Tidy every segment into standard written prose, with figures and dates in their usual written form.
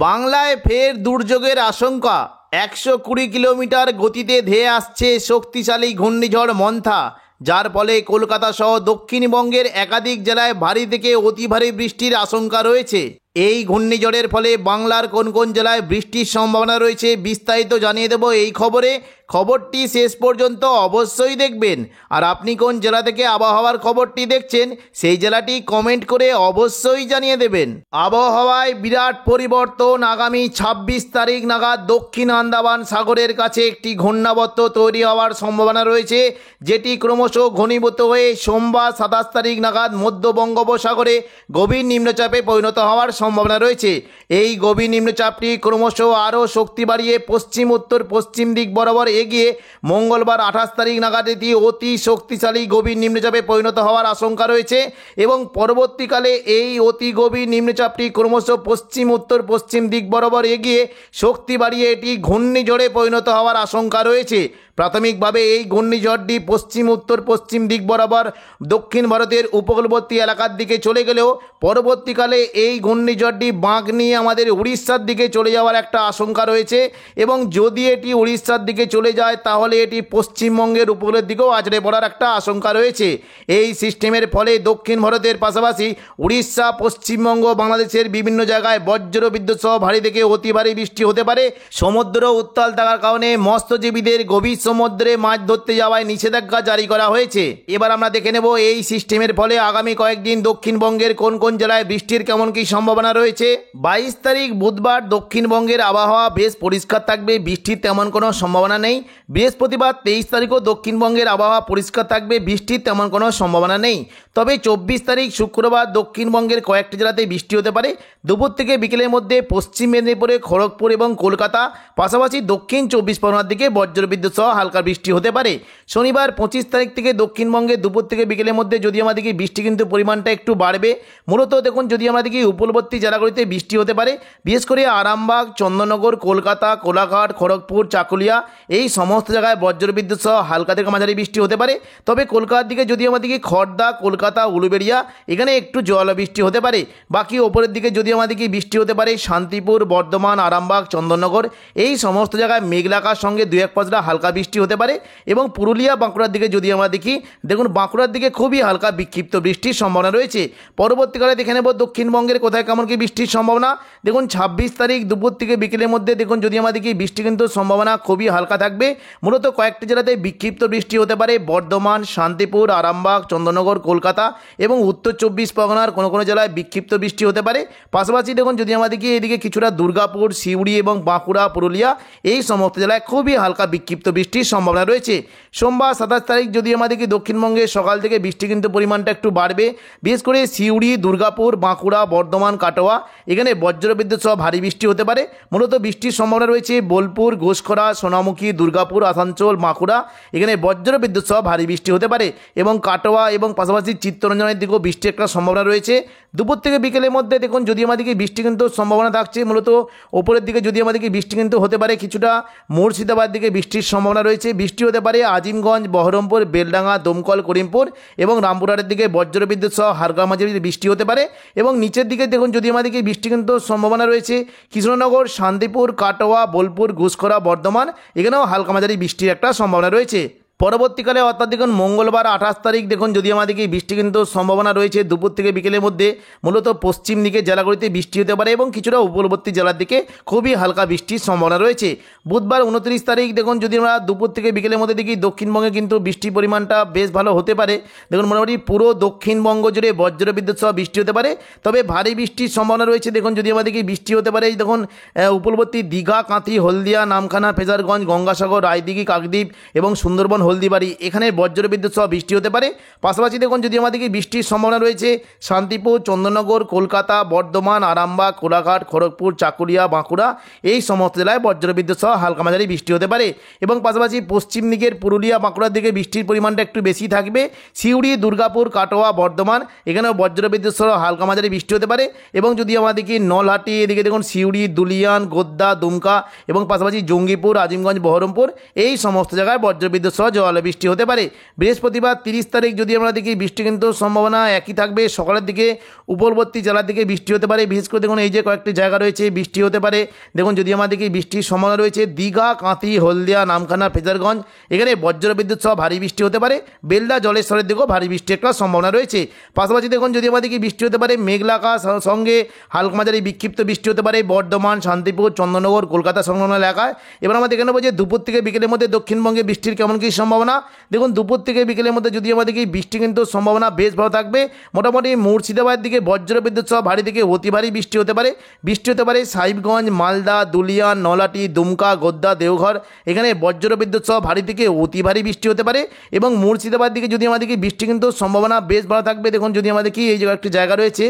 বাংলায় ফের দুর্যোগের আশঙ্কা। 120 কিলোমিটার গতিতে ধেয়ে আসছে শক্তিশালী ঘূর্ণিঝড় মন্থা, যার ফলে কলকাতা সহ দক্ষিণবঙ্গের একাধিক জেলায় ভারী থেকে অতি ভারী বৃষ্টির আশঙ্কা রয়েছে। এই ঘূর্ণিঝড়ের ফলে বাংলার কোন কোন জেলায় বৃষ্টির সম্ভাবনা রয়েছে বিস্তারিত জানিয়ে দেব এই খবরে। খবরটি শেষ পর্যন্ত অবশ্যই দেখবেন। আর আপনি কোন জেলা থেকে আবহাওয়ার খবরটি দেখছেন সেই জেলাটি কমেন্ট করে অবশ্যই জানিয়ে দেবেন। আবহাওয়ায় বিরাট পরিবর্তন। আগামী 26 তারিখ নাগাদ দক্ষিণ আন্দামান সাগরের কাছে একটি ঘূর্ণাবর্ত তৈরি হওয়ার সম্ভাবনা রয়েছে, যেটি ক্রমশ ঘনীভূত হয়ে সোমবার 27 তারিখ নাগাদ মধ্য বঙ্গোপসাগরে গভীর নিম্নচাপে পরিণত হওয়ার সম্ভাবনা রয়েছে। এই গভীর নিম্নচাপটি ক্রমশ আরও শক্তি বাড়িয়ে পশ্চিম উত্তর পশ্চিম দিক বরাবর এগিয়ে মঙ্গলবার 28 তারিখ নাগাদ এটি অতি শক্তিশালী গভীর নিম্নচাপে পরিণত হওয়ার আশঙ্কা রয়েছে এবং পরবর্তীকালে এই অতি গভীর নিম্নচাপটি ক্রমশ পশ্চিম উত্তর পশ্চিম দিক বরাবর এগিয়ে শক্তি বাড়িয়ে এটি ঘূর্ণিঝড়ে পরিণত হওয়ার আশঙ্কা রয়েছে। প্রাথমিকভাবে এই ঘূর্ণিঝড়টি পশ্চিম উত্তর পশ্চিম দিক বরাবর দক্ষিণ ভারতের উপকূলবর্তী এলাকার দিকে চলে গেলেও পরবর্তীকালে এই ঘূর্ণিঝড়টি বাঁক নিয়ে আমাদের উড়িষ্যার দিকে চলে যাওয়ার একটা আশঙ্কা রয়েছে এবং যদি এটি উড়িষ্যার দিকে চলে যায় তাহলে এটি পশ্চিমবঙ্গের উপকূলের দিকেও আছড়ে পড়ার একটা আশঙ্কা রয়েছে। এই সিস্টেমের ফলে দক্ষিণ ভারতের পাশাপাশি উড়িষ্যা, পশ্চিমবঙ্গ, বাংলাদেশের বিভিন্ন জায়গায় বজ্র বিদ্যুৎ সহ ভারী থেকে অতি ভারী বৃষ্টি হতে পারে। সমুদ্র উত্তাল থাকার কারণে মৎস্যজীবীদের গভীর সমুদ্রে মাছ ধরতে যাওয়ায় নিষেধাজ্ঞা জারি করা হয়েছে। এবার আমরা দেখে নেব এই সিস্টেমের ফলে আগামী কয়েকদিন দক্ষিণবঙ্গের কোন কোন জেলায় বৃষ্টির কেমন কি সম্ভাবনা রয়েছে। 22 তারিখ বুধবার দক্ষিণবঙ্গের আবহাওয়া বেশ পরিষ্কার থাকবে, বৃষ্টির তেমন কোনো সম্ভাবনা নেই। বৃহস্পতিবার 23 তারিখও দক্ষিণবঙ্গের আবহাওয়া পরিষ্কার থাকবে, বৃষ্টির তেমন কোনো সম্ভাবনা নেই। তবে 24 তারিখ শুক্রবার দক্ষিণবঙ্গের কয়েকটি জেলাতে বৃষ্টি হতে পারে দুপুর থেকে বিকেলের মধ্যে। পশ্চিম মেদিনীপুরে, খড়গপুর এবং কলকাতা, পাশাপাশি দক্ষিণ 24 পরগনার দিকে বজ্রবিদ্যুৎ সহ হালকা বৃষ্টি হতে পারে। শনিবার 25 তারিখ থেকে দক্ষিণবঙ্গে দুপুর থেকে বিকেলের মধ্যে যদি আমাদের বৃষ্টি কিন্তু পরিমাণটা একটু বাড়বে। মূলত দেখুন যদি আমাদের উপকূলবর্তী জেলাগুলিতে বৃষ্টি হতে পারে, বিশেষ করে আরামবাগ, চন্দননগর, কলকাতা, কোলাঘাট, খড়গপুর, চাকুলিয়া এই সমস্ত জায়গায় বজ্রবিদ্যুৎ সহ হালকা থেকে মাঝারি বৃষ্টি হতে পারে। তবে কলকাতার দিকে যদি আমাদের খড়দা, কলকাতা, উলুবেড়িয়া এখানে একটু জলবৃষ্টি হতে পারে। বাকি ওপরের দিকে যদি আমাদের বৃষ্টি হতে পারে শান্তিপুর, বর্ধমান, আরামবাগ, চন্দননগর এই সমস্ত জায়গায় মেঘলাকার সঙ্গে 2-1 পশলা হালকা বৃষ্টি হতে পারে। এবং পুরুলিয়া, বাঁকুড়ার দিকে যদি আমরা দেখি, দেখুন বাঁকুড়ার দিকে খুবই হালকা বিক্ষিপ্ত বৃষ্টির সম্ভাবনা রয়েছে। পরবর্তীকালে দেখে নেব দক্ষিণবঙ্গের কোথায় কেমন কি বৃষ্টির সম্ভাবনা। দেখুন 26 তারিখ দুপুর থেকে বিকেলের মধ্যে দেখুন যদি আমাদের বৃষ্টি কিন্তু সম্ভাবনা খুবই হালকা থাকবে। মূলত কয়েকটি জেলাতে বিক্ষিপ্ত বৃষ্টি হতে পারে, বর্ধমান, শান্তিপুর, আরামবাগ, চন্দননগর, কলকাতা এবং উত্তর 24 পরগনার কোনো কোনো জেলায় বিক্ষিপ্ত বৃষ্টি হতে পারে। পাশাপাশি দেখুন যদি আমাদের এদিকে কিছুটা দুর্গাপুর, সিউড়ি এবং বাঁকুড়া, পুরুলিয়া এই সমস্ত জেলায় খুবই হালকা বিক্ষিপ্ত বৃষ্টির সম্ভাবনা রয়েছে। সোমবার 27 তারিখ যদি আমাদের দক্ষিণবঙ্গে সকাল থেকে বৃষ্টি কিন্তু পরিমাণটা একটু বাড়বে, বিশেষ করে সিউড়ি, দুর্গাপুর, বাঁকুড়া, বর্ধমান, কাটোয়া এখানে বজ্রবিদ্যুৎ সহ ভারী বৃষ্টি হতে পারে। মূলত বৃষ্টির সম্ভাবনা রয়েছে বোলপুর, ঘোষখরা, সোনামুখী, দুর্গাপুর, আসানসোল, বাঁকুড়া এখানে বজ্রবিদ্যুৎ সহ ভারী বৃষ্টি হতে পারে এবং কাটোয়া এবং পাশাপাশি চিত্তরঞ্জনের দিকেও বৃষ্টির একটা সম্ভাবনা রয়েছে। দুপুর থেকে বিকেলের মধ্যে দেখুন যদি আমাদেরকে বৃষ্টি কিন্তু সম্ভাবনা থাকছে। মূলত ওপরের দিকে যদি আমাদেরকে বৃষ্টি কিন্তু হতে পারে, কিছুটা মুর্শিদাবাদ দিকে বৃষ্টির সম্ভাবনা রয়েছে। বৃষ্টি হতে পারে আজিমগঞ্জ, বহরমপুর, বেলডাঙ্গা, দমকল, করিমপুর এবং রামপুরহাটের দিকে বজ্রবিদ্যুৎ সহ হালকা মাঝারি বৃষ্টি হতে পারে। এবং নিচের দিকে দেখুন যদি আমাদেরকে বৃষ্টি কিন্তু সম্ভাবনা রয়েছে কৃষ্ণনগর, শান্তিপুর, কাটোয়া, বোলপুর, ঘুষখরা, বর্ধমান এখানেও হালকা মাঝারি বৃষ্টির একটা সম্ভাবনা রয়েছে। পরবর্তীকালে অর্থাৎ দেখুন মঙ্গলবার 28 তারিখ দেখুন যদি আমাদেরকে বৃষ্টি কিন্তু সম্ভাবনা রয়েছে দুপুর থেকে বিকেলের মধ্যে। মূলত পশ্চিম দিকে জেলাগুলিতে বৃষ্টি হতে পারে এবং কিছুটা উপকূলবর্তী জেলার দিকে খুবই হালকা বৃষ্টির সম্ভাবনা রয়েছে। বুধবার 29 তারিখ দেখুন যদি আমরা দুপুর থেকে বিকেলের মধ্যে দেখি দক্ষিণবঙ্গে কিন্তু বৃষ্টির পরিমাণটা বেশ ভালো হতে পারে। দেখুন মোটামুটি পুরো দক্ষিণবঙ্গ জুড়ে বজ্রবিদ্যুৎ সহ বৃষ্টি হতে পারে। তবে ভারী বৃষ্টির সম্ভাবনা রয়েছে দেখুন যদি আমাদেরকে বৃষ্টি হতে পারে দেখুন উপকূলবর্তী দীঘা, কাঁথি, হলদিয়া, নামখানা, ফেজারগঞ্জ, গঙ্গাসাগর, রায়দিঘি, কাকদ্বীপ এবং সুন্দরবন, হলদিবাড়ি এখানে বজ্রবিদ্যুৎ সহ বৃষ্টি হতে পারে। পাশাপাশি দেখুন যদি আমাদেরকে বৃষ্টির সম্ভাবনা রয়েছে শান্তিপুর, চন্দননগর, কলকাতা, বর্ধমান, আরামবাগ, কোলাঘাট, খড়গপুর, চাকুলিয়া, বাঁকুড়া এই সমস্ত জেলায় বজ্রবিদ্যুৎ সহ হালকা মাঝারি বৃষ্টি হতে পারে। এবং পাশাপাশি পশ্চিম দিকের পুরুলিয়া, বাঁকুড়ার দিকে বৃষ্টির পরিমাণটা একটু বেশি থাকবে। সিউড়ি, দুর্গাপুর, কাটোয়া, বর্ধমান এখানেও বজ্রবিদ্যুৎ সহ হালকা মাঝারি বৃষ্টি হতে পারে। এবং যদি আমাদেরকে নলহাটি এদিকে দেখুন সিউড়ি, দুলিয়ান, গোদ্দা, দুমকা এবং পাশাপাশি জঙ্গিপুর, আজিমগঞ্জ, বহরমপুর এই সমস্ত জায়গায় বজ্রবিদ্যুৎ সহ জোয়ালো বৃষ্টি হতে পারে। বৃহস্পতিবার 30 তারিখ যদি আমরা দেখি বৃষ্টি কিন্তু সম্ভাবনা একই থাকবে। সকালের দিকে উপরবর্তী জেলার দিকে বৃষ্টি হতে পারে, বিশেষ করে দেখুন এই যে কয়েকটি জায়গা রয়েছে বৃষ্টি হতে পারে। দেখুন যদি আমরা দেখি বৃষ্টির সম্ভাবনা রয়েছে দীঘা, কাঁথি, হলদিয়া, নামখানা, ফেজারগঞ্জ, এখানে বজ্রবিদ্যুৎ সহ ভারী বৃষ্টি হতে পারে। বেলদা, জলেশ্বরের দিকেও ভারী বৃষ্টি একটা সম্ভাবনা রয়েছে। পাশাপাশি দেখুন যদি আমরা দেখি বৃষ্টি হতে পারে মেঘলা আকাশ সঙ্গে হালকা মাঝারি বিক্ষিপ্ত বৃষ্টি হতে পারে বর্ধমান, শান্তিপুর, চন্দননগর, কলকাতা সংলগ্ন এলাকায়। এবার আমরা দেখে নেব যে দুপুর থেকে বিকেলের মধ্যে দক্ষিণবঙ্গে বৃষ্টির কেমন কী সম্ভাবনা। দেখুন দুপুর থেকে বিকেলের মধ্যে যদি আমরা দেখি বৃষ্টি কিন্তু সম্ভাবনা বেশ ভালো থাকবে। মোটামুটি মুর্শিদাবাদের দিকে বজ্রবিদ্যুৎ সহ ভারী থেকে অতি ভারী বৃষ্টি হতে পারে। বৃষ্টি হতে পারে সাহিবগঞ্জ, মালদা, দুলিয়ান, নলাটি, দুমকা, গোদ্দা, দেওঘর, এখানে বজ্রবিদ্যুৎ সহ ভারী থেকে অতি ভারী বৃষ্টি হতে পারে। এবং মুর্শিদাবাদ দিকে যদি আমরা দেখি বৃষ্টি কিন্তু সম্ভাবনা বেশ ভালো থাকবে। দেখুন যদি আমরা দেখি এই যে একটি জায়গা রয়েছে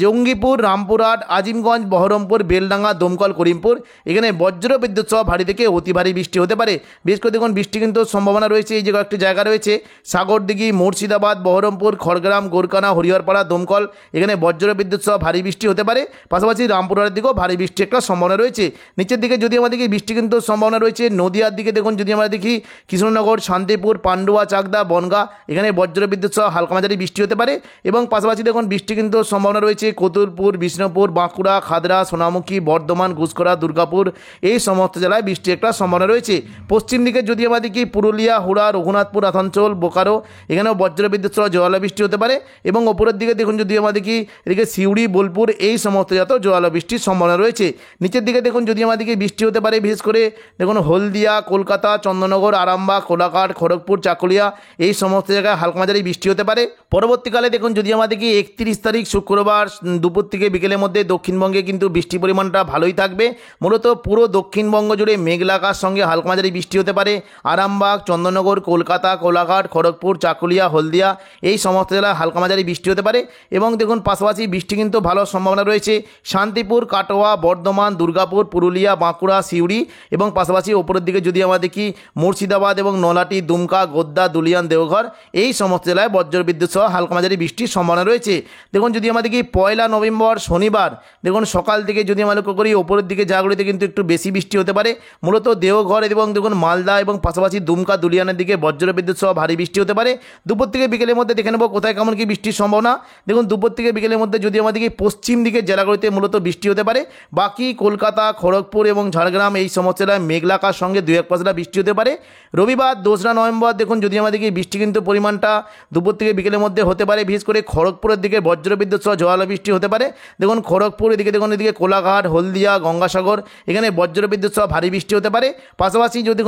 জঙ্গিপুর, রামপুরহাট, আজিমগঞ্জ, বহরমপুর, বেলডাঙ্গা, দমকল, করিমপুর, এখানে বজ্রবিদ্যুৎ সহ ভারী থেকে অতি ভারী বৃষ্টি হতে পারে। বিশেষ করে দেখুন বৃষ্টি কিন্তু সম্ভাবনা রয়েছে এই যে কয়েকটি জায়গা রয়েছে সাগরদিঘি, মুর্শিদাবাদ, বহরমপুর, খড়গ্রাম, গোরকানা, হরিহরপাড়া, দমকল, এখানে বজ্রবিদ্যুৎ সহ ভারী বৃষ্টি হতে পারে। পাশাপাশি রামপুরহাটের দিকেও ভারী বৃষ্টি একটা সম্ভাবনা রয়েছে। নিচের দিকে যদি আমরা দেখি বৃষ্টি কিন্তু সম্ভাবনা রয়েছে নদিয়ার দিকে। দেখুন যদি আমরা দেখি কৃষ্ণনগর, শান্তিপুর, পান্ডুয়া, চাকদা, বনগাঁ, এখানে বজ্রবিদ্যুৎ সহ হালকা মাঝারি বৃষ্টি হতে পারে। এবং পাশাপাশি দেখুন বৃষ্টি কিন্তু সম্ভাবনা রয়েছে কতুলপুর, বিষ্ণুপুর, বাঁকুড়া, খাদরা, সোনামুখী, বর্ধমান, ঘুষকরা, দুর্গাপুর, এই সমস্ত জেলায় বৃষ্টি একটা সম্ভাবনা রয়েছে। পশ্চিম দিকে যদি আমরা দেখি পুরুলিয়া, হুড়া, রঘুনাথপুর, আসানসোল, বোকারো, এখানেও বজ্রবিদ্যুৎ সহ জোয়ালো বৃষ্টি হতে পারে। এবং ওপরের দিকে দেখুন যদি আমরা দেখি এদিকে সিউড়ি, বোলপুর, এই সমস্ত জায়গাতেও জোয়ালো বৃষ্টির সম্ভাবনা রয়েছে। নিচের দিকে দেখুন যদি আমরা দেখি বৃষ্টি হতে পারে বিশেষ করে দেখুন হলদিয়া, কলকাতা, চন্দননগর, আরামবাগ, কোলাঘাট, খড়গপুর, চাকুলিয়া, এই সমস্ত জায়গায় হালকা মাঝারি বৃষ্টি হতে পারে। পরবর্তীকালে দেখুন যদি আমরা দেখি 31 তারিখ শুক্রবার দুপুর থেকে বিকেলের মধ্যে দক্ষিণবঙ্গে কিন্তু বৃষ্টির পরিমাণটা ভালোই থাকবে। মূলত পুরো দক্ষিণবঙ্গ জুড়ে মেঘলা আকাশ সঙ্গে হালকা মাঝারি বৃষ্টি হতে পারে। আরামবাগ, চন্দননগর, কলকাতা, কোলাঘাট, খড়গপুর, চাকুলিয়া, হলদিয়া, এই সমস্ত জেলায় হালকা মাঝারি বৃষ্টি হতে পারে। এবং দেখুন পাশাপাশি বৃষ্টি কিন্তু ভালো সম্ভাবনা রয়েছে শান্তিপুর, কাটোয়া, বর্ধমান, দুর্গাপুর, পুরুলিয়া, বাঁকুড়া, সিউড়ি, এবং পাশাপাশি ওপরের দিকে যদি আমরা দেখি মুর্শিদাবাদ এবং নলাটি, দুমকা, গোদ্দা, দুলিয়ান, দেওঘর, এই সমস্ত জেলায় বজ্রবিদ্যুৎ সহ হালকা মাঝারি বৃষ্টির সম্ভাবনা রয়েছে। দেখুন যদি আমরা দেখি 1 নভেম্বর শনিবার দেখুন সকাল থেকে যদি আমরা লক্ষ্য করি ওপরের দিকে জায়গাগুলিতে কিন্তু একটু বেশি বৃষ্টি হতে পারে। মূলত দেওঘর এবং দেখুন মালদা এবং পাশাপাশি দুমকা, দুলিয়ানের দিকে বজ্রবিদ্যুৎ সহ ভারী বৃষ্টি হতে পারে। দুপুর থেকে বিকেলের মধ্যে দেখে নেব কোথায় কেমন কি বৃষ্টির সম্ভাবনা। দেখুন দুপুর থেকে বিকেলের মধ্যে যদি আমরা দেখি পশ্চিম দিকের জেলাগুলিতে মূলত বৃষ্টি হতে পারে। বাকি কলকাতা, খড়গপুর এবং ঝাড়গ্রাম, এই সমস্ত জেলায় মেঘলা আকাশ সঙ্গে 2-1 পশলা বৃষ্টি হতে পারে। রবিবার 2 নভেম্বর দেখুন যদি আমরা দেখি বৃষ্টি কিন্তু পরিমাণটা দুপুর থেকে বিকেলের মধ্যে হতে পারে। বিশেষ করে খড়গপুরের দিকে বজ্রবিদ্যুৎ সহ জোয়ালো বৃষ্টি হতে পারে। দেখুন খড়গপুর এদিকে দেখুন এদিকে কোলাঘাট, হলদিয়া, গঙ্গাসাগর, এখানে বজ্রবিদ্যুৎ সহ ভারী বৃষ্টি হতে পারে। পাশাপাশি যদি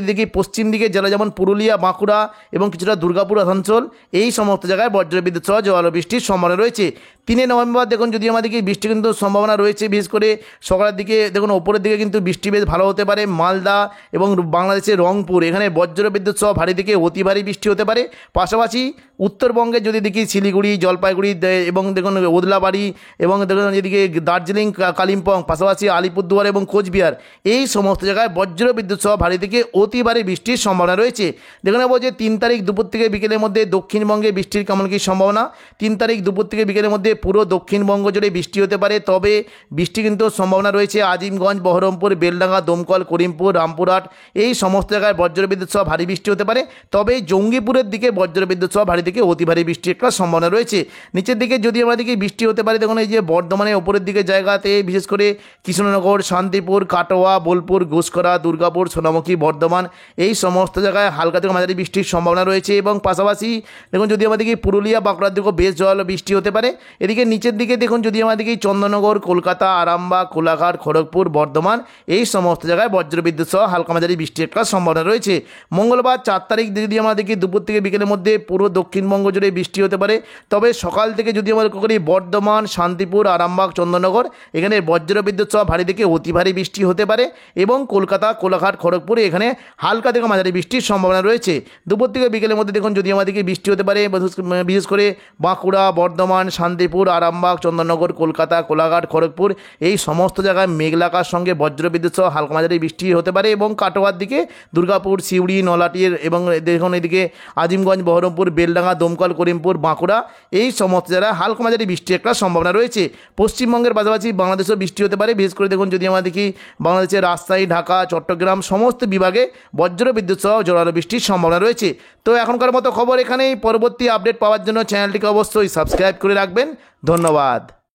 দেখি পশ্চিম দিকে জেলা যেমন পুরুলিয়া, বাঁকুড়া এবং কিছুটা দুর্গাপুর, আসানসোল, এই সমস্ত জায়গায় বজ্রবিদ্যুৎ সহ জোয়ালো বৃষ্টির সম্ভাবনা রয়েছে। 3 নভেম্বর দেখুন যদি আমরা দেখি বৃষ্টি কিন্তু সম্ভাবনা রয়েছে। বিশেষ করে সকালের দিকে দেখুন ওপরের দিকে কিন্তু বৃষ্টি বেশ ভালো হতে পারে। মালদা এবং বাংলাদেশের রংপুর, এখানে বজ্রবিদ্যুৎ সহ ভারী থেকে অতি ভারী বৃষ্টি হতে পারে। পাশাপাশি উত্তরবঙ্গে যদি দেখি শিলিগুড়ি, জলপাইগুড়ি এবং দেখুন ওদলাবাড়ি এবং দেখুন এদিকে দার্জিলিং, কালিম্পং, পাশাপাশি আলিপুরদুয়ার এবং কোচবিহার, এই সমস্ত জায়গায় বজ্রবিদ্যুৎ সহ ভারী থেকে অতি ভারী বৃষ্টির সম্ভাবনা রয়েছে। দেখে নেব যে 3 তারিখ দুপুর থেকে বিকেলের মধ্যে দক্ষিণবঙ্গে বৃষ্টির কেমন কী সম্ভাবনা। 3 তারিখ দুপুর থেকে বিকেলের মধ্যে পুরো দক্ষিণবঙ্গ জুড়ে বৃষ্টি হতে পারে। তবে বৃষ্টি কিন্তু সম্ভাবনা রয়েছে আজিমগঞ্জ, বহরমপুর, বেলডাঙ্গা, দমকল, করিমপুর, রামপুরহাট, এই সমস্ত জায়গায় বজ্রবিদ্যুৎ সহ ভারী বৃষ্টি হতে পারে। তবে জঙ্গিপুরের দিকে বজ্রবিদ্যুৎ সহ ভারী থেকে অতি ভারী বৃষ্টির একটা সম্ভাবনা রয়েছে। নিচের দিকে যদি আমরা দেখি বৃষ্টি হতে পারে দেখুন এই যে বর্ধমানের ওপরের দিকে জায়গাতে বিশেষ করে কৃষ্ণনগর, শান্তিপুর, কাটোয়া, বোলপুর, ঘুষকরা, দুর্গাপুর, সোনামুখী, বর্ধমান, এই সমস্ত জায়গায় হালকা থেকে মাঝারি বৃষ্টির সম্ভাবনা রয়েছে। এবং পাশাপাশি দেখুন যদি আমরা দেখি পুরুলিয়া, বাঁকুড়ার দিকেও বেশ জোরালো বৃষ্টি হতে পারে। এদিকে নিচের দিকে দেখুন যদি আমরা দেখি চন্দননগর, কলকাতা, আরামবাগ, কোলাঘাট, খড়গপুর, বর্ধমান, এই সমস্ত জায়গায় বজ্রবিদ্যুৎ সহ হালকা মাঝারি বৃষ্টির একটা সম্ভাবনা রয়েছে। মঙ্গলবার 4 তারিখ যদি আমরা দেখি দুপুর থেকে বিকেলের মধ্যে পুরো দক্ষিণবঙ্গ জুড়ে বৃষ্টি হতে পারে। তবে সকাল থেকে যদি আমরা লক্ষ্য করি বর্ধমান, শান্তিপুর, আরামবাগ, চন্দননগর, এখানে বজ্রবিদ্যুৎ সহ ভারী থেকে অতি ভারী বৃষ্টি হতে পারে। এবং কলকাতা, কোলাঘাট, খড়গপুর, এখানে হালকা থেকে মাঝারি বৃষ্টির সম্ভাবনা রয়েছে। দুপুর থেকে বিকেলের মধ্যে দেখুন যদি আমরা দেখি বৃষ্টি হতে পারে বিশেষ করে বাঁকুড়া, বর্ধমান, শান্তিপুর, আরামবাগ, চন্দননগর, কলকাতা, কোলাঘাট, খড়গপুর, এই সমস্ত জায়গায় মেঘলা আকাশ সঙ্গে বজ্রবিদ্যুৎ সহ হালকা মাঝারি বৃষ্টি হতে পারে। এবং কাটোয়ার দিকে দুর্গাপুর, সিউড়ি, নলাটির এবং দেখুন এদিকে আজিমগঞ্জ, বহরমপুর, বেলডাঙ্গা, দমকল, করিমপুর, বাঁকুড়া, এই সমস্ত জায়গায় হালকা মাঝারি মাঝারি বৃষ্টি একটা সম্ভাবনা রয়েছে। পশ্চিমবঙ্গের পাশাপাশি বাংলাদেশেও বৃষ্টি হতে পারে। বিশেষ করে দেখুন, যদি আমরা দেখি বাংলাদেশের রাজশাহী, ঢাকা, চট্টগ্রাম সমস্ত বিভাগে বজ্র বিদ্যুৎ সহ জোরালো বৃষ্টির সম্ভাবনা রয়েছে। তো এখনকার মতো খবর এখানেই। পরবর্তী আপডেট পাওয়ার জন্য চ্যানেলটিকে অবশ্যই সাবস্ক্রাইব করে রাখবেন। ধন্যবাদ।